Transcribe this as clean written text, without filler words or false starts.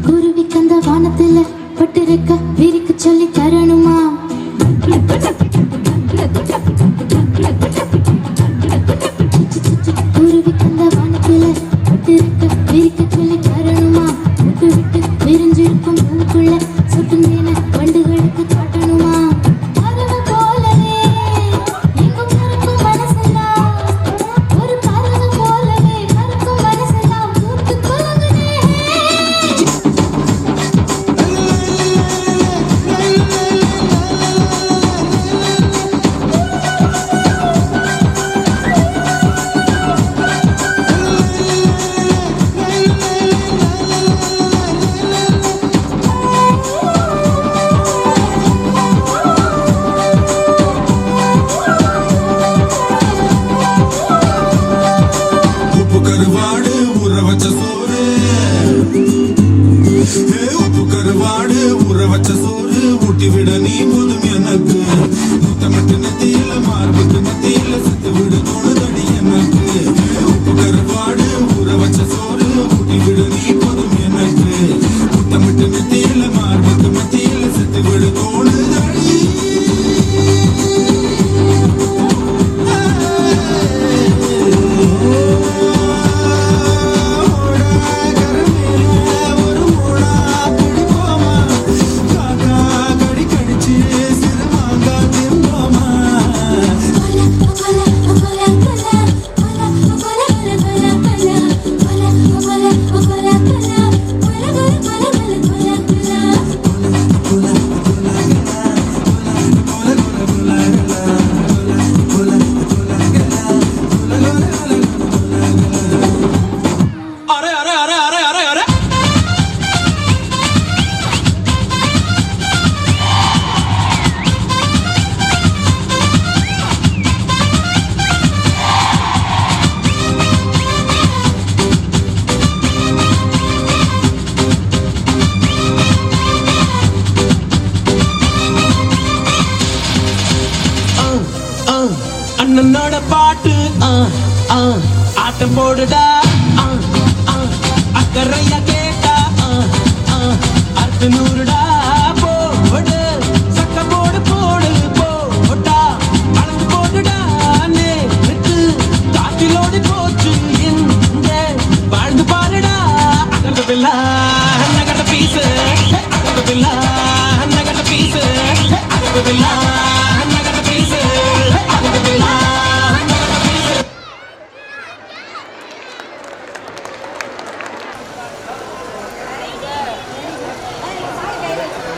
குருவி கந்த வானத்துல பட்டிருக்க விரிக்க சொல்லி தரணுமா? குருவி கந்த வானத்துல பட்டிருக்க விரிக்க சொல்லி தரணுமா? விட்டு விட்டு விரிஞ்சிருக்கும் பூக்குள்ள சுட்டும் தேன வண்டுகளுக்கு காட்டணுமா? விட நீ போதும் எனக்கு முத்தமிட்டு நெத்தியில மார்புக்கு நெத்தியில செத்து விட தோணுதடி எனக்கு உப்பு கருவாடு ஊற வச்ச சோறு ஊட்டி விட நீ போதும் எனக்கு முத்தமிட்டு நெத்தியில மார்புக்கு நெத்தியில செத்து விட தோணுதடி அண்ணனோட பாட்டு ஆட்டம் போடுடா அக்கறையா கேட்டா அர்த்த நூறுடா போடு சக்க போடு போடு போட்டா அளந்து போடுடா நேற்று காட்டிலோடு போச்சு இந்த வாழ்ந்து பாருடா அகர்ந்ததில்லா நகர்ந்த பீசு அகர்ந்ததில்லா நகர்ந்த பீசு அகர்ந்ததில்லா